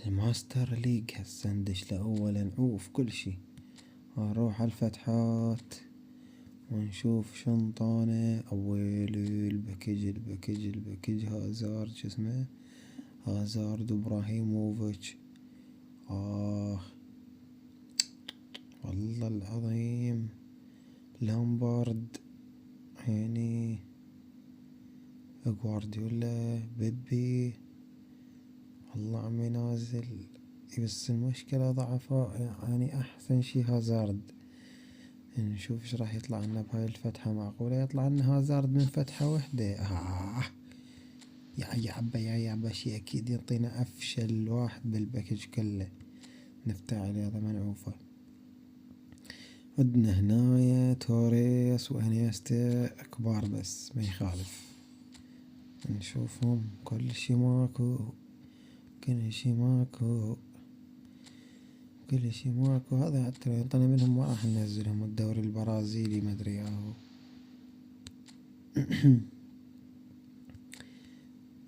الماستر ليج هسه ندش له اولا نعوف كل شي، نروح على الفتحات ونشوف شنطانه. اويلي الباكج هازارد، شو اسمه، هازارد ابراهيموفيتش. والله العظيم لامبارد، يعني جوارديولا، بيبي، والله عمي نازل. بس المشكلة ضعفاء، يعني احسن شي هازارد. نشوف ايش راح يطلع لنا بهاي الفتحة. معقولة يطلع لنا هازارد من فتحة وحدة؟ يا يابا شي اكيد يعطينا افشل واحد بالباكج كله. نفتح عليه هذا منعوفة. عندنا هنايا توريس وانيستا كبار بس ما يخالف. نشوفهم كل شي ماكو. هذا حتى لو يعطينا منهم ما راح ننزلهم الدوري البرازيلي ما ادري ياهو.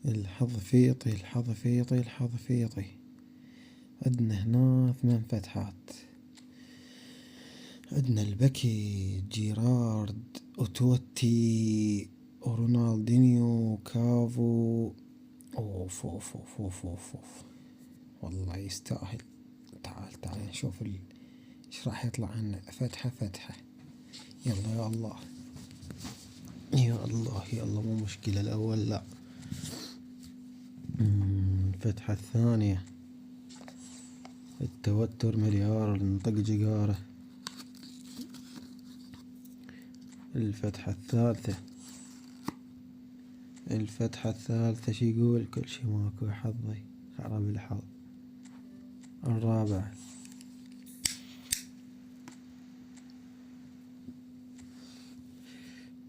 الحظ فيطي. عندنا هنا 8 فتحات. عندنا البكي جيرارد وتوتي ورونالدينيو كافو. اوف اوف اوف اوف اوف, أوف. والله يستاهل. تعال نشوف ايش راح يطلع عنا. فتحة. يلا يا الله مو مشكلة الاول لا. الفتحة الثانية التوتر مليار، نطق جقاره. الفتحة الثالثة شي يقول؟ كل شي ماكو، حظي خرب الحظ. الرابع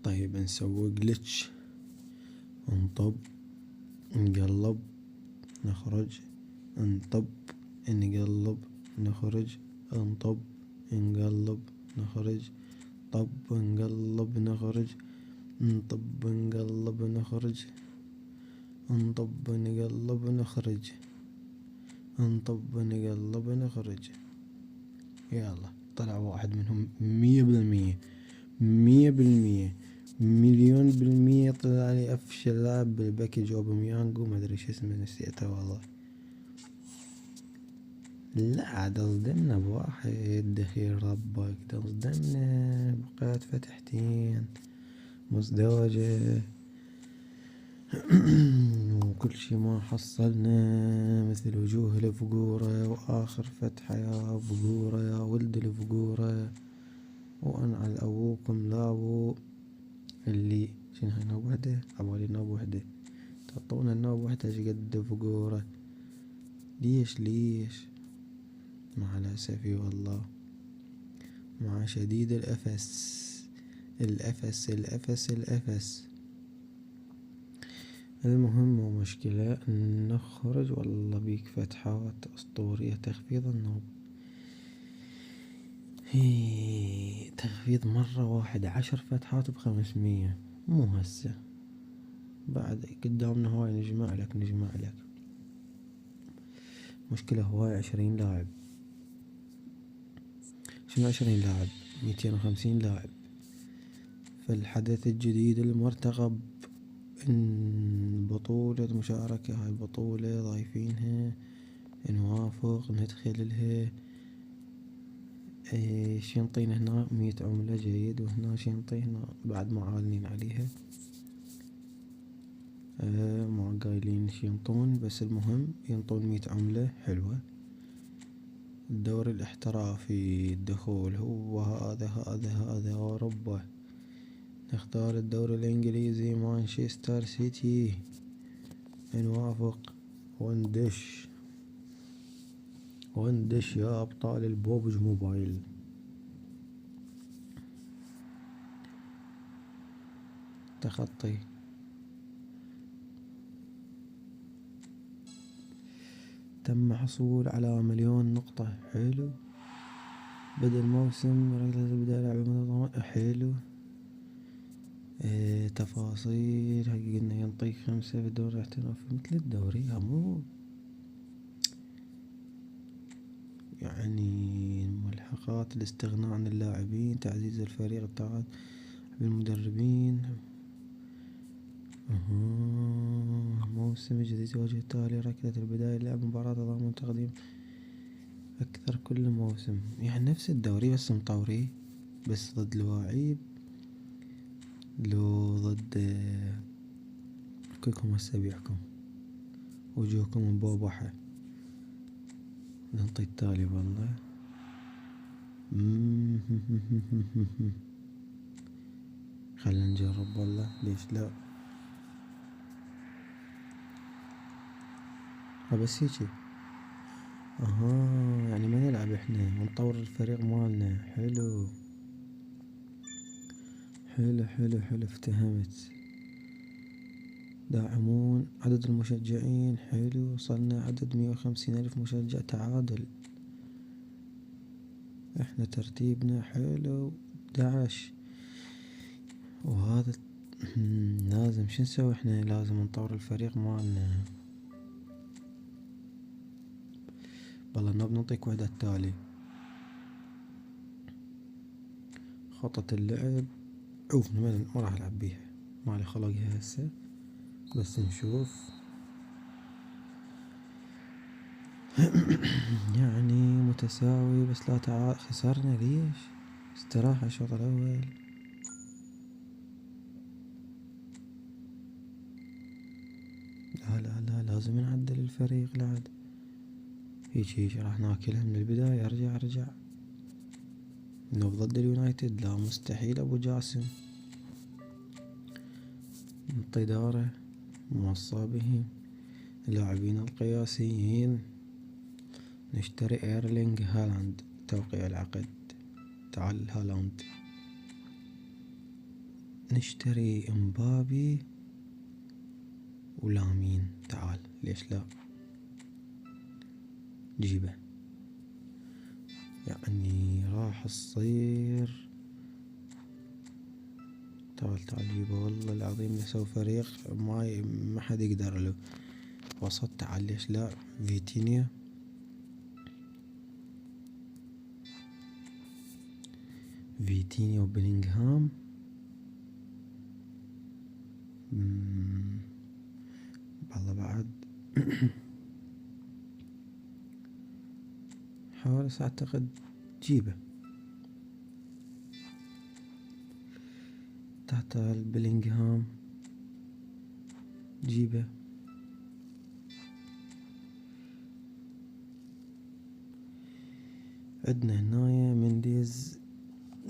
طيب نسوي جلتش، نطب نقلب نخرج، نطب نقلب نخرج، نطب نقلب نخرج، طب نقلب نخرج، نطب نقلب نخرج، نطب نقلب نخرج، نطب نقلب نخرج. يلا طلع واحد منهم 100%، 1,000,000% طلع لي افشل لاعب بالباكج اوباميانجو، ما ادري شو اسمه نسيته والله. لا تصدمنا بواحد، دخيل ربك تصدمنا. بقيت فتحتين مزدوجة وكل شي ما حصلنا، مثل وجوه الفقورة. واخر فتحة يا فقورة يا ولد الفقورة، وانعل ابوكم لابو اللي شنو هاي نوب وحدة. عبالي نوب وحدة، تعطونا النوب وحدة شقد فقورة. ليش مع الأسف والله، مع شديد الأفس. المهم مو مشكلة نخرج. والله بيك فتحات أسطورية. تخفيض النوب، تخفيض مرة واحدة 10 فتحات ب500. مو هسه، بعد قدامنا هواي نجمع لك. مشكلة هواي 20 لاعب. شنو 20 لاعب؟ 250 لاعب. فالحدث الجديد المرتقب بطولة مشاركة. هاي البطولة ضايفينها، نوافق ندخل لها. ايش ينطينا هنا؟ 100 عملة جيد. وهنا ايش ينطينا بعد ما عالنين عليها؟ ما قايلين ايش ينطون، بس المهم ينطون 100 عملة حلوة. الدوري الاحترافي الدخول هو هذا اوروبا. نختار الدوري الانجليزي مانشستر سيتي. نوافق وندش يا ابطال البوبج موبايل. تخطي. تم حصول على 1,000,000 نقطة. حلو. بدأ الموسم، بدأ لعب حلو. تفاصيل قلنا ينطيك 5 في الدوري الاحترافي مثل الدوري. مو يعني ملحقات الاستغناء عن اللاعبين، تعزيز الفريق، التعاقد بالمدربين. موسم جديد يواجه التالي، ركلة البداية، لعب مباراة، تضامن، تقديم أكثر كل موسم. يعني نفس الدوري بس مطوري، بس ضد الواعيب، لو ضد كلكم هسه بيعكم وجوهكم مبوبحة. ننطي التالي والله. خلنا نجرب والله، ليش لا. بس هيجي. يعني ما نلعب احنا ونطور الفريق مالنا. حلو حلو حلو حلو، افتهمت. داعمون عدد المشجعين، حلو، وصلنا عدد 150,000 مشجع. تعادل. احنا ترتيبنا حلو 11. وهذا لازم شو نسوي احنا؟ لازم نطور الفريق مالنا. والله نبي نعطيك وحدة التالي. خطة اللعب، شوف ما راح العب بيها، مالي خلقها هسه، بس نشوف. يعني متساوي بس لا خسرنا ليش؟ استراحة الشوط الأول. لا لازم نعدل الفريق لعد. هيج راح ناكلها من البداية. ارجع لو ضد اليونايتد، لا مستحيل ابو جاسم. نعطي داره، موصى به اللاعبين القياسيين. نشتري ايرلينج هالاند، توقيع العقد. تعال هالاند. نشتري امبابي ولامين، تعال ليش لا. جيبه. يعني راح تصير. تعال جيبه، والله العظيم نسوي فريق ما حد يقدر له. وسط، تعال ليش لا. فيتينيا وبلينغهام. والله بعد. حارس اعتقد جيبه تحت بلينغهام، جيبه. عندنا هنايا منديز،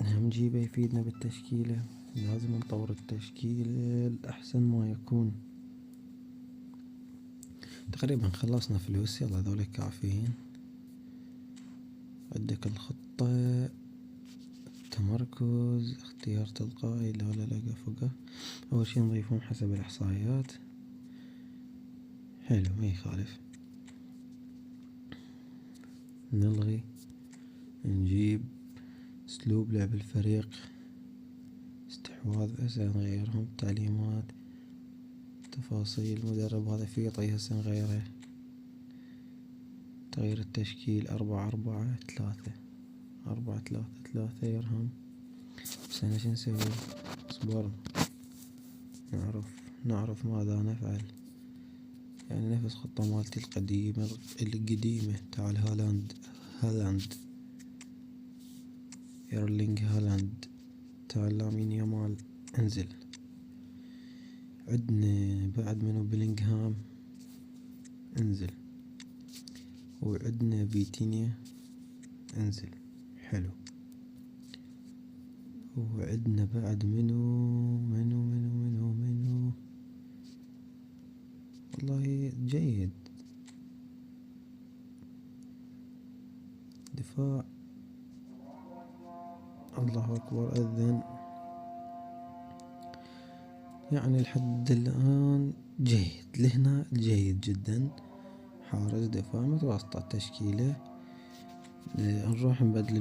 هم جيبه يفيدنا بالتشكيلة. لازم نطور التشكيلة لأحسن ما يكون. تقريبا خلصنا فلوس، يلا ذولا كافيين. عندك الخطة، تمركز، اختيار تلقائي، لا فوقه. أول شي نضيفهم حسب الإحصائيات. حلو، ما يخالف. نلغي، نجيب اسلوب لعب الفريق، استحواذ هسه نغيرهم. تعليمات، تفاصيل المدرب، هذا في يطي هسه نغيره. تغيير التشكيل 4-4-3، 4-3-3 يرهم. بس انا شو نسوي؟ اصبر، نعرف ماذا نفعل. يعني نفس خطة مالتي القديمة. تعال هالاند ايرلينج هالاند. تعال لامين يامال، انزل. عدنا بعد منو؟ بلينغهام، انزل. وعدنا فيتينيا، انزل. حلو. وعدنا بعد منو والله جيد. دفاع، الله أكبر أذن. يعني لحد الآن جيد، لهنا جيد جدا. حارس، دفاع، متوسط التشكيلة. نروح نبدل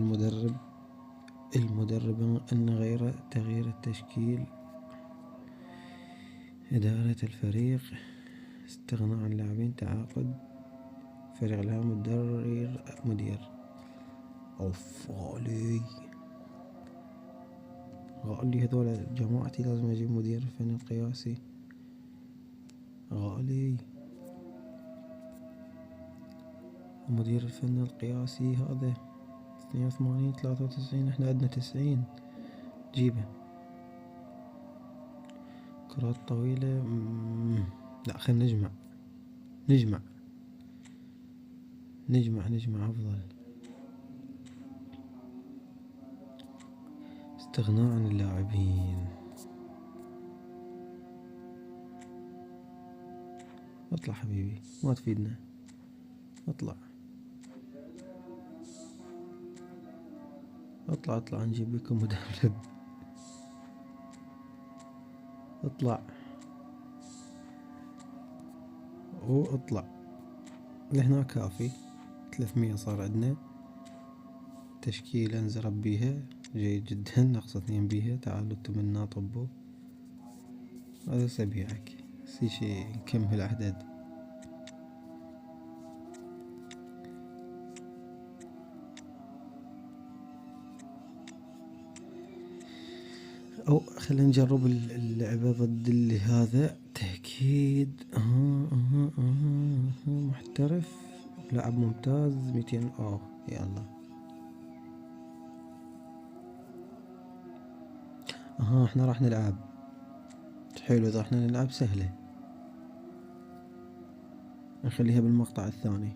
المدرب نغيره. تغيير التشكيل، إدارة الفريق، استغناء عن اللاعبين، تعاقد فريق العام، مدير. اوف غالي غالي، هذول جماعتي لازم اجيب مدير الفن القياسي. غالي مدير الفن القياسي هذا 82 93، احنا عندنا 90. جيبه. كرات طويلة لا خلينا نجمع افضل. استغناء عن اللاعبين. اطلع حبيبي ما تفيدنا، اطلع نجيب لكم مدرب. اطلع اطلع لهنا كافي. 300 صار عندنا. تشكيلة نزرب بيها جيد جدا، ناقص 2 بيها. تعالوا انتم منا طبوا. هذا سبيعك شي نكمل عدد. او خلينا نجرب اللعبة ضد اللي هذا تأكيد. محترف لاعب ممتاز 200. يلا احنا راح نلعب. حلو اذا احنا نلعب سهلة. نخليها بالمقطع الثاني.